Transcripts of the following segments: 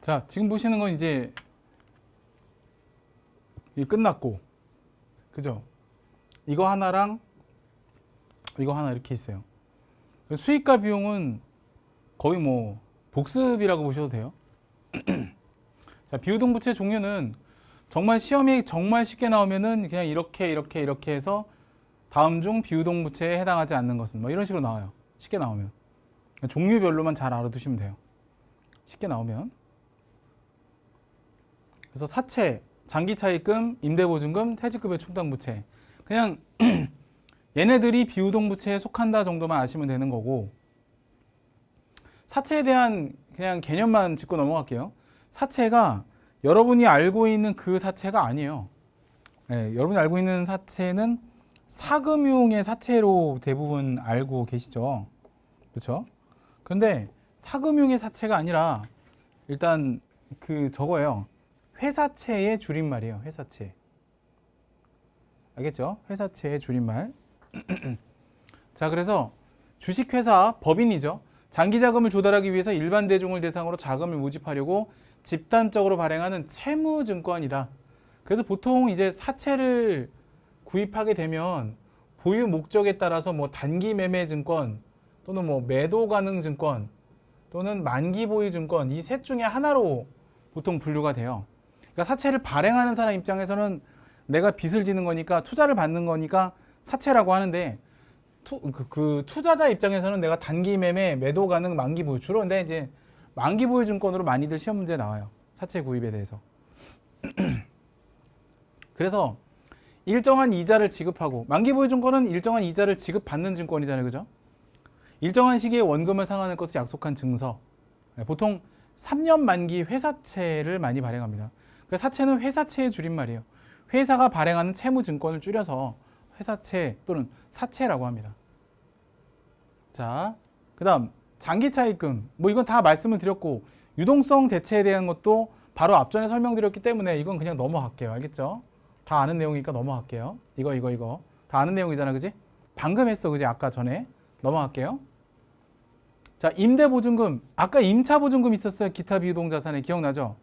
자, 지금 보시는 건 이제 이 끝났고, 그죠? 이거 하나랑 이거 하나 이렇게 있어요. 수익과 비용은 거의 뭐 복습이라고 보셔도 돼요. 자, 비유동부채 종류는 정말 시험이 정말 쉽게 나오면은 그냥 이렇게 해서 다음 중 비유동부채에 해당하지 않는 것은 뭐 이런 식으로 나와요. 쉽게 나오면 종류별로만 잘 알아두시면 돼요. 쉽게 나오면. 그래서 사채, 장기차입금, 임대보증금, 퇴직급여 충당부채. 그냥 얘네들이 비유동부채에 속한다 정도만 아시면 되는 거고, 사채에 대한 그냥 개념만 짚고 넘어갈게요. 사채가 여러분이 알고 있는 그 사채가 아니에요. 네, 여러분이 알고 있는 사채는 사금융의 사채로 대부분 알고 계시죠. 그렇죠? 그런데 사금융의 사채가 아니라 일단 저거예요. 회사채의 줄임말이에요. 회사채. 알겠죠? 회사채의 줄임말. 자, 그래서 주식회사 법인이죠. 장기자금을 조달하기 위해서 일반 대중을 대상으로 자금을 모집하려고 집단적으로 발행하는 채무증권이다. 그래서 보통 이제 사채를 구입하게 되면 보유 목적에 따라서 뭐 단기 매매 증권 또는 뭐 매도 가능 증권 또는 만기 보유 증권 이 셋 중에 하나로 보통 분류가 돼요. 그러니까 사채를 발행하는 사람 입장에서는 내가 빚을 지는 거니까 투자를 받는 거니까 사채라고 하는데 투자자 입장에서는 내가 단기 매매, 매도 가능, 만기 보유 주로 근데 이제 만기 보유 증권으로 많이들 시험 문제 나와요. 사채 구입에 대해서. 그래서 일정한 이자를 지급하고 만기 보유 증권은 일정한 이자를 지급받는 증권이잖아요. 그죠? 일정한 시기에 원금을 상환할 것을 약속한 증서. 보통 3년 만기 회사채를 많이 발행합니다. 그래서 사채는 회사채의 줄임말이에요. 회사가 발행하는 채무증권을 줄여서 회사채 또는 사채라고 합니다. 자, 그 다음 장기차입금. 뭐 이건 다 말씀을 드렸고 유동성 대체에 대한 것도 바로 앞전에 설명드렸기 때문에 이건 그냥 넘어갈게요. 알겠죠? 다 아는 내용이니까 넘어갈게요. 이거 다 아는 내용이잖아. 그지? 방금 했어. 그지? 아까 전에. 넘어갈게요. 자, 임대보증금. 아까 임차보증금 있었어요. 기타 비유동자산에. 기억나죠?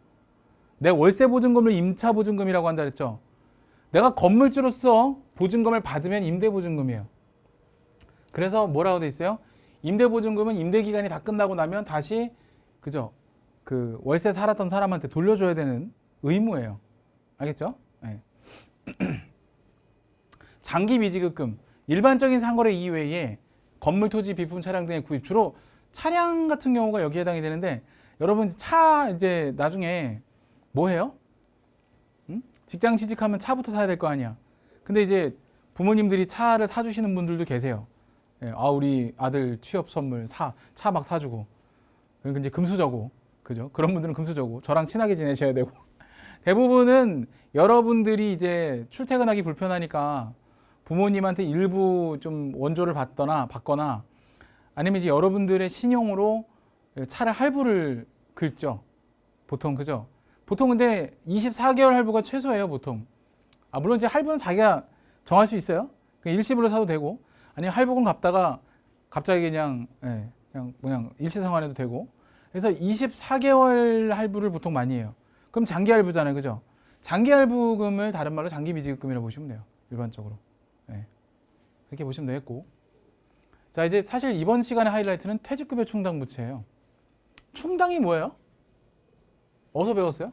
내가 월세보증금을 임차보증금이라고 한다 그랬죠? 내가 건물주로서 보증금을 받으면 임대보증금이에요. 그래서 뭐라고 돼 있어요? 임대보증금은 임대기간이 다 끝나고 나면 다시 그죠? 그 월세 살았던 사람한테 돌려줘야 되는 의무예요. 알겠죠? 네. 장기미지급금. 일반적인 상거래 이외에 건물, 토지, 비품, 차량 등의 구입. 주로 차량 같은 경우가 여기에 해당이 되는데 여러분 차 이제 나중에 뭐 해요? 응? 직장 취직하면 차부터 사야 될 거 아니야. 근데 이제 부모님들이 차를 사주시는 분들도 계세요. 예, 아 우리 아들 취업 선물 차 막 사주고. 그러니까 이제 금수저고, 그죠? 그런 분들은 금수저고 저랑 친하게 지내셔야 되고. 대부분은 여러분들이 이제 출퇴근하기 불편하니까 부모님한테 일부 좀 원조를 받거나 아니면 이제 여러분들의 신용으로 차를 할부를 긁죠. 보통 그죠? 보통 근데 24개월 할부가 최소예요, 보통. 아, 물론 이제 할부는 자기가 정할 수 있어요. 일시불로 사도 되고, 아니면 할부금 갚다가 갑자기 그냥 일시상환해도 되고. 그래서 24개월 할부를 보통 많이 해요. 그럼 장기 할부잖아요, 그죠? 장기 할부금을 다른 말로 장기 미지급금이라고 보시면 돼요, 일반적으로. 네. 그렇게 보시면 되겠고. 자, 이제 사실 이번 시간의 하이라이트는 퇴직급여 충당부채예요. 충당이 뭐예요? 어디서 배웠어요?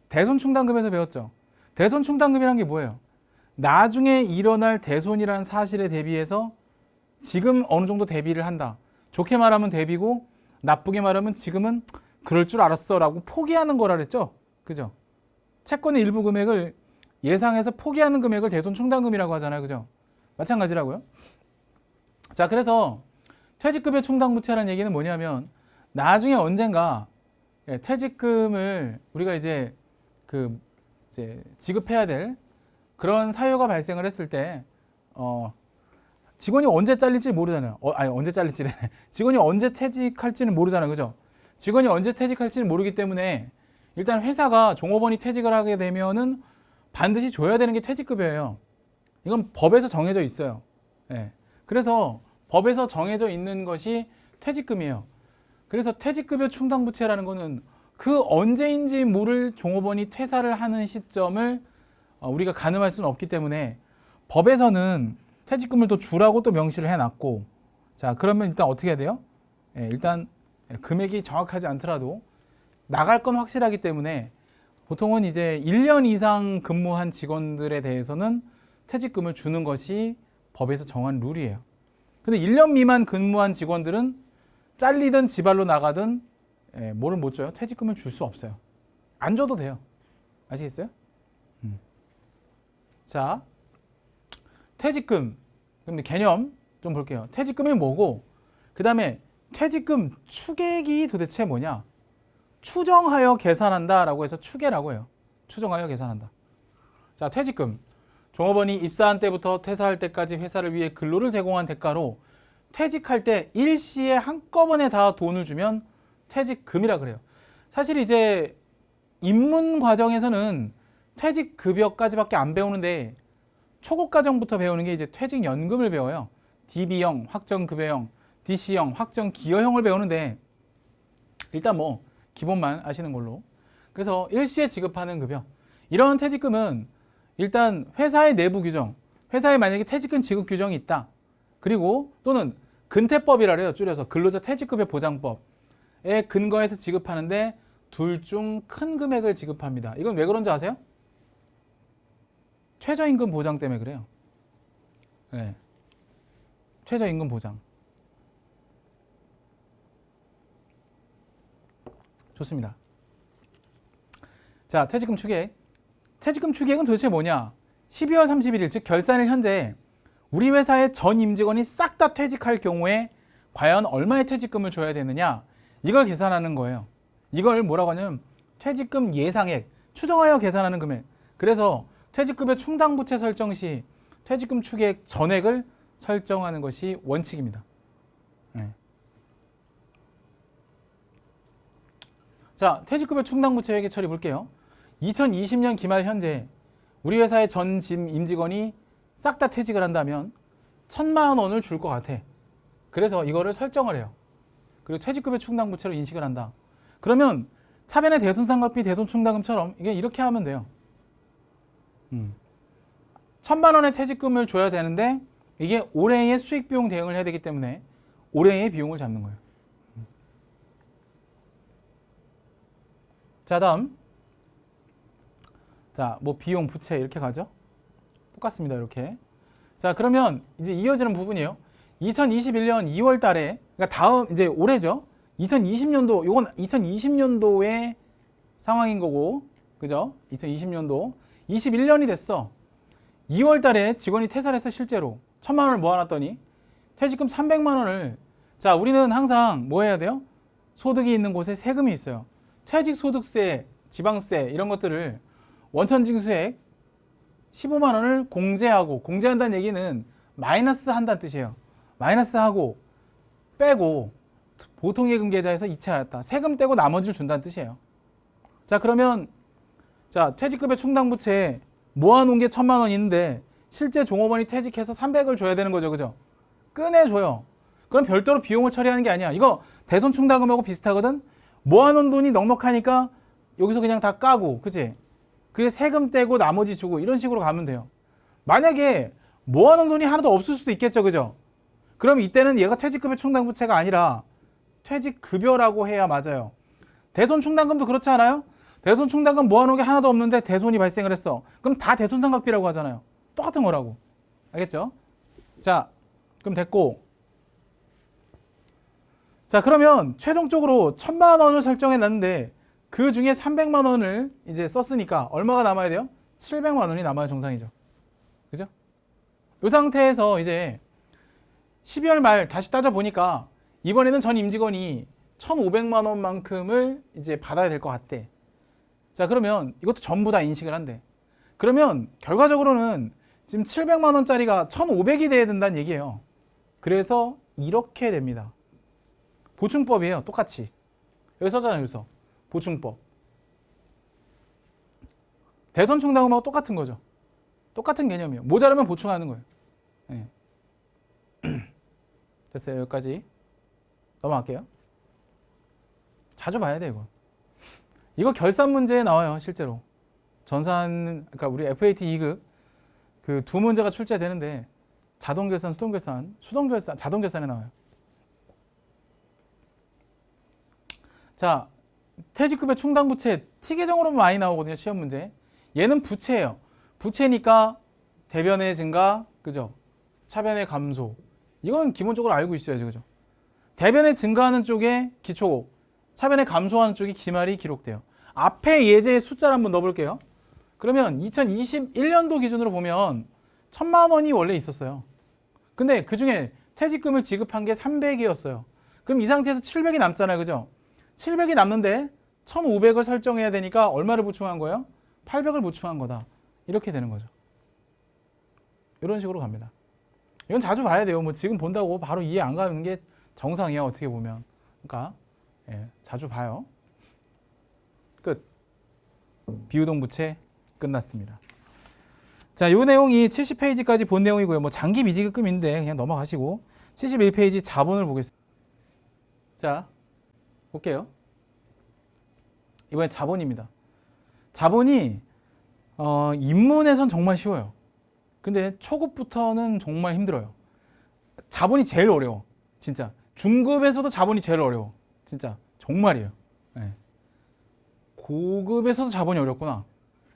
대손충당금에서 배웠죠. 대손충당금이란 게 뭐예요? 나중에 일어날 대손이라는 사실에 대비해서 지금 어느 정도 대비를 한다. 좋게 말하면 대비고 나쁘게 말하면 지금은 그럴 줄 알았어 라고 포기하는 거라 그랬죠. 그죠? 채권의 일부 금액을 예상해서 포기하는 금액을 대손충당금이라고 하잖아요. 그죠? 마찬가지라고요. 자, 그래서 퇴직급여 충당부채라는 얘기는 뭐냐면 나중에 언젠가 퇴직금을 우리가 이제 지급해야 될 그런 사유가 발생을 했을 때 직원이 언제 잘릴지 모르잖아요. 언제 잘릴지래. 직원이 언제 퇴직할지는 모르잖아요. 그죠? 직원이 언제 퇴직할지는 모르기 때문에 일단 회사가 종업원이 퇴직을 하게 되면은 반드시 줘야 되는 게 퇴직급여예요. 이건 법에서 정해져 있어요. 네. 그래서 법에서 정해져 있는 것이 퇴직금이에요. 그래서 퇴직급여 충당부채라는 거는 그 언제인지 모를 종업원이 퇴사를 하는 시점을 우리가 가늠할 수는 없기 때문에 법에서는 퇴직금을 또 주라고 또 명시를 해놨고, 자 그러면 일단 어떻게 해야 돼요? 일단 금액이 정확하지 않더라도 나갈 건 확실하기 때문에 보통은 이제 1년 이상 근무한 직원들에 대해서는 퇴직금을 주는 것이 법에서 정한 룰이에요. 근데 1년 미만 근무한 직원들은 잘리든 지발로 나가든 뭐를 못 줘요? 퇴직금을 줄 수 없어요. 안 줘도 돼요. 아시겠어요? 자, 퇴직금 그럼 개념 좀 볼게요. 퇴직금이 뭐고, 그 다음에 퇴직금 추계액이 도대체 뭐냐? 추정하여 계산한다 라고 해서 추계라고 해요. 추정하여 계산한다. 자, 퇴직금. 종업원이 입사한 때부터 퇴사할 때까지 회사를 위해 근로를 제공한 대가로 퇴직할 때 일시에 한꺼번에 다 돈을 주면 퇴직금이라 그래요. 사실 이제 입문 과정에서는 퇴직급여까지밖에 안 배우는데 초급 과정부터 배우는 게 이제 퇴직연금을 배워요. DB형, 확정급여형, DC형, 확정기여형을 배우는데 일단 뭐 기본만 아시는 걸로. 그래서 일시에 지급하는 급여. 이런 퇴직금은 일단 회사의 내부 규정, 회사에 만약에 퇴직금 지급 규정이 있다. 그리고 또는 근태법이라 그래요. 줄여서 근로자 퇴직급여 보장법에 근거해서 지급하는데 둘 중 큰 금액을 지급합니다. 이건 왜 그런지 아세요? 최저임금 보장 때문에 그래요. 네. 최저임금 보장. 좋습니다. 자, 퇴직금 추계액. 퇴직금 추계액은 도대체 뭐냐? 12월 31일, 즉 결산일 현재 우리 회사의 전 임직원이 싹 다 퇴직할 경우에 과연 얼마의 퇴직금을 줘야 되느냐? 이걸 계산하는 거예요. 이걸 뭐라고 하냐면 퇴직금 예상액, 추정하여 계산하는 금액. 그래서 퇴직급여 충당부채 설정 시 퇴직금 추계액 전액을 설정하는 것이 원칙입니다. 네. 자, 퇴직급여 충당부채 회계 처리 볼게요. 2020년 기말 현재 우리 회사의 전 임직원이 싹 다 퇴직을 한다면 1,000만 원을 줄 것 같아. 그래서 이거를 설정을 해요. 그리고 퇴직급여 충당부채로 인식을 한다. 그러면 차변의 대손상각비 대손충당금처럼 이게 이렇게 하면 돼요. 1,000만 원의 퇴직금을 줘야 되는데 이게 올해의 수익비용 대응을 해야 되기 때문에 올해의 비용을 잡는 거예요. 자, 다음. 자, 뭐 비용, 부채 이렇게 가죠. 똑같습니다. 이렇게. 자, 그러면 이제 이어지는 부분이에요. 2021년 2월 달에, 그러니까 다음 이제 올해죠. 2020년도, 요건 2020년도의 상황인 거고, 그죠? 2020년도 21년이 됐어. 2월 달에 직원이 퇴사를 해서 실제로 1,000만 원을 모아놨더니 퇴직금 300만 원을, 자, 우리는 항상 뭐 해야 돼요? 소득이 있는 곳에 세금이 있어요. 퇴직소득세, 지방세 이런 것들을 원천징수액 15만 원을 공제하고, 공제한다는 얘기는 마이너스 한다는 뜻이에요. 마이너스하고 빼고 보통예금 계좌에서 이체하였다. 세금 떼고 나머지를 준다는 뜻이에요. 자, 그러면 자, 퇴직급여 충당부채 모아놓은 게 1,000만 원 있는데 실제 종업원이 퇴직해서 300을 줘야 되는 거죠. 그죠? 꺼내줘요. 그럼 별도로 비용을 처리하는 게 아니야. 이거 대손충당금하고 비슷하거든. 모아놓은 돈이 넉넉하니까 여기서 그냥 다 까고, 그치? 그게 세금 떼고 나머지 주고 이런 식으로 가면 돼요. 만약에 모아놓은 돈이 하나도 없을 수도 있겠죠. 그죠? 그럼 이때는 얘가 퇴직급여 충당부채가 아니라 퇴직급여라고 해야 맞아요. 대손충당금도 그렇지 않아요? 대손충당금 모아놓은 게 하나도 없는데 대손이 발생을 했어. 그럼 다 대손상각비라고 하잖아요. 똑같은 거라고. 알겠죠? 자, 그럼 됐고. 자, 그러면 최종적으로 1,000만 원을 설정해 놨는데 그 중에 300만 원을 이제 썼으니까 얼마가 남아야 돼요? 700만 원이 남아야 정상이죠. 그죠? 이 상태에서 이제 12월 말 다시 따져보니까 이번에는 전 임직원이 1,500만 원만큼을 이제 받아야 될 것 같대. 자, 그러면 이것도 전부 다 인식을 한대. 그러면 결과적으로는 지금 700만 원짜리가 1,500이 돼야 된다는 얘기예요. 그래서 이렇게 됩니다. 보충법이에요. 똑같이. 여기 써잖아요. 여기서. 보충법. 대손충당금하고 똑같은 거죠. 똑같은 개념이에요. 모자라면 보충하는 거예요. 네. 됐어요. 여기까지. 넘어갈게요. 자주 봐야 돼, 이거. 이거 결산 문제에 나와요, 실제로. 전산, 그러니까 우리 FAT 2급 그 두 문제가 출제되는데 자동 결산, 수동 결산, 자동 결산에 나와요. 자, 퇴직급여 충당 부채 T 계정으로 많이 나오거든요, 시험 문제. 얘는 부채예요. 부채니까 대변의 증가, 그죠? 차변의 감소. 이건 기본적으로 알고 있어야죠, 그죠? 대변의 증가하는 쪽에 기초고, 차변의 감소하는 쪽이 기말이 기록돼요. 앞에 예제의 숫자를 한번 넣어볼게요. 그러면 2021년도 기준으로 보면 1,000만 원이 원래 있었어요. 근데 그 중에 퇴직금을 지급한 게 300이었어요. 그럼 이 상태에서 700이 남잖아요, 그죠? 700이 남는데 1,500을 설정해야 되니까 얼마를 보충한 거예요? 800을 보충한 거다. 이렇게 되는 거죠. 이런 식으로 갑니다. 이건 자주 봐야 돼요. 뭐 지금 본다고 바로 이해 안 가는 게 정상이야, 어떻게 보면. 그러니까 자주 봐요. 끝. 비유동 부채 끝났습니다. 자, 요 내용이 70페이지까지 본 내용이고요. 뭐 장기 미지급금인데 그냥 넘어가시고 71페이지 자본을 보겠습니다. 자, 볼게요. 이번엔 자본입니다. 자본이 입문에선 정말 쉬워요. 근데 초급부터는 정말 힘들어요. 자본이 제일 어려워. 진짜. 중급에서도 자본이 제일 어려워. 진짜. 정말이에요. 네. 고급에서도 자본이 어렵구나.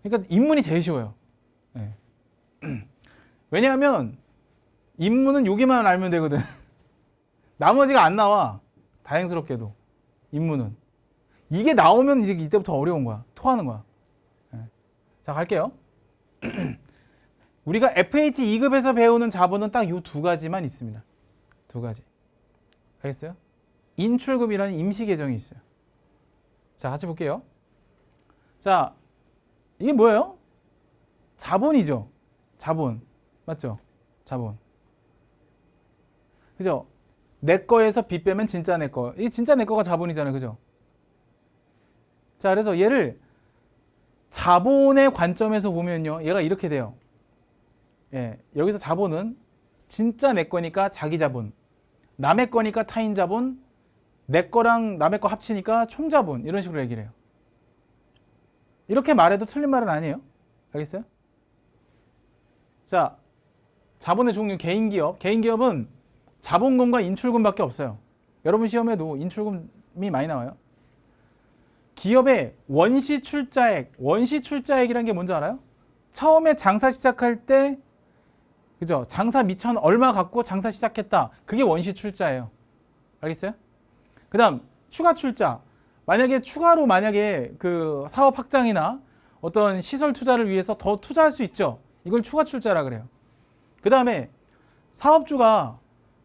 그러니까 입문이 제일 쉬워요. 네. 왜냐하면 입문은 여기만 알면 되거든. 나머지가 안 나와. 다행스럽게도. 입문은. 이게 나오면 이제 이때부터 어려운 거야. 토하는 거야. 네. 자, 갈게요. 우리가 FAT 2급에서 배우는 자본은 딱 이 두 가지만 있습니다. 두 가지. 알겠어요? 인출금이라는 임시 계정이 있어요. 자, 같이 볼게요. 자, 이게 뭐예요? 자본이죠. 자본. 맞죠? 자본. 그죠? 내 거에서 빚 빼면 진짜 내 거. 이게 진짜 내 거가 자본이잖아요. 그죠? 자, 그래서 얘를 자본의 관점에서 보면요. 얘가 이렇게 돼요. 예, 여기서 자본은 진짜 내 거니까 자기 자본, 남의 거니까 타인 자본, 내 거랑 남의 거 합치니까 총자본, 이런 식으로 얘기를 해요. 이렇게 말해도 틀린 말은 아니에요. 알겠어요? 자, 자본의 종류 개인기업. 개인기업은 자본금과 인출금밖에 없어요. 여러분 시험에도 인출금이 많이 나와요. 기업의 원시출자액. 원시출자액이라는 게 뭔지 알아요? 처음에 장사 시작할 때, 그죠? 장사 미천 얼마 갖고 장사 시작했다. 그게 원시출자예요. 알겠어요? 그 다음 추가 출자. 만약에 추가로 그 사업 확장이나 어떤 시설 투자를 위해서 더 투자할 수 있죠. 이걸 추가 출자라 그래요. 그 다음에 사업주가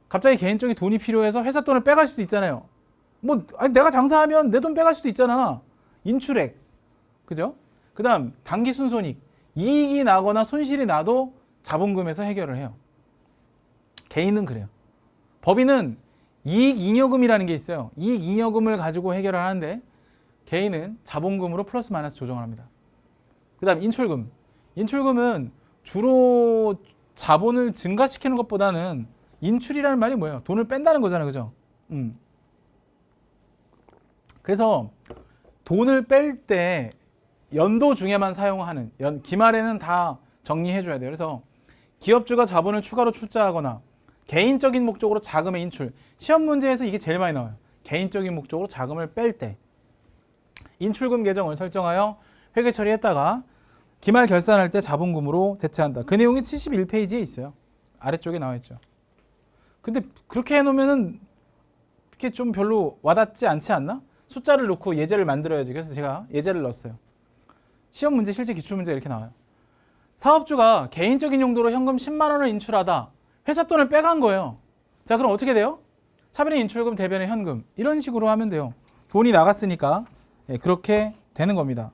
갑자기 개인적인 돈이 필요해서 회사 돈을 빼갈 수도 있잖아요. 뭐 아니, 내가 장사하면 내 돈 빼갈 수도 있잖아. 인출액. 그죠? 그 다음 단기 순손익. 이익이 나거나 손실이 나도 자본금에서 해결을 해요. 개인은 그래요. 법인은 이익잉여금이라는 게 있어요. 이익잉여금을 가지고 해결을 하는데 개인은 자본금으로 플러스 마이너스 조정을 합니다. 그 다음 인출금. 인출금은 주로 자본을 증가시키는 것보다는 인출이라는 말이 뭐예요? 돈을 뺀다는 거잖아요. 그죠? 그래서 돈을 뺄 때 연도 중에만 사용하는, 기말에는 다 정리해 줘야 돼요. 그래서 기업주가 자본을 추가로 출자하거나 개인적인 목적으로 자금의 인출. 시험 문제에서 이게 제일 많이 나와요. 개인적인 목적으로 자금을 뺄 때 인출금 계정을 설정하여 회계 처리했다가 기말 결산할 때 자본금으로 대체한다. 그 내용이 71페이지에 있어요. 아래쪽에 나와 있죠. 근데 그렇게 해놓으면은 이렇게 좀 별로 와닿지 않지 않나? 숫자를 놓고 예제를 만들어야지. 그래서 제가 예제를 넣었어요. 시험 문제, 실제 기출문제 이렇게 나와요. 사업주가 개인적인 용도로 현금 10만 원을 인출하다. 회사 돈을 빼간 거예요. 자, 그럼 어떻게 돼요? 차변의 인출금, 대변의 현금. 이런 식으로 하면 돼요. 돈이 나갔으니까 그렇게 되는 겁니다.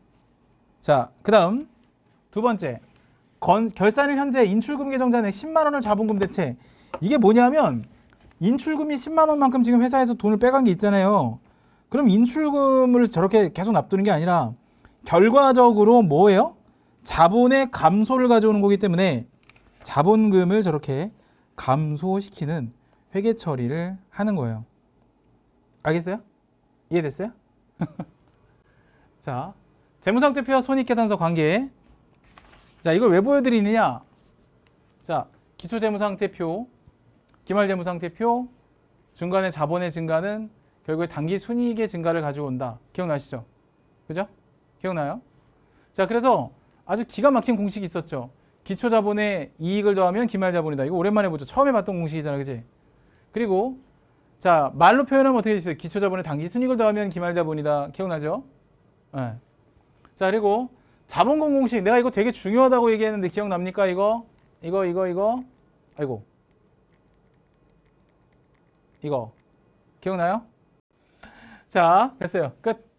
자, 그 다음 두 번째. 결산일 현재 인출금 계정자 내 10만 원을 자본금 대체. 이게 뭐냐면 인출금이 10만 원만큼 지금 회사에서 돈을 빼간 게 있잖아요. 그럼 인출금을 저렇게 계속 납두는 게 아니라 결과적으로 뭐예요? 자본의 감소를 가져오는 거기 때문에 자본금을 저렇게 감소시키는 회계 처리를 하는 거예요. 알겠어요? 이해됐어요? 자, 재무상태표와 손익계산서 관계. 자, 이걸 왜 보여드리느냐? 자, 기초재무상태표, 기말재무상태표, 중간에 자본의 증가는 결국에 당기 순이익의 증가를 가지고 온다. 기억나시죠? 그죠? 기억나요? 자, 그래서 아주 기가 막힌 공식이 있었죠. 기초자본에 이익을 더하면 기말자본이다. 이거 오랜만에 보죠. 처음에 봤던 공식이잖아, 그지? 그리고 자, 말로 표현하면 어떻게 되죠? 기초자본에 당기 순이익을 더하면 기말자본이다. 기억나죠? 네. 자, 그리고 자본금 공식. 내가 이거 되게 중요하다고 얘기했는데 기억납니까? 이거. 아이고. 이거. 기억나요? 자, 됐어요. 끝.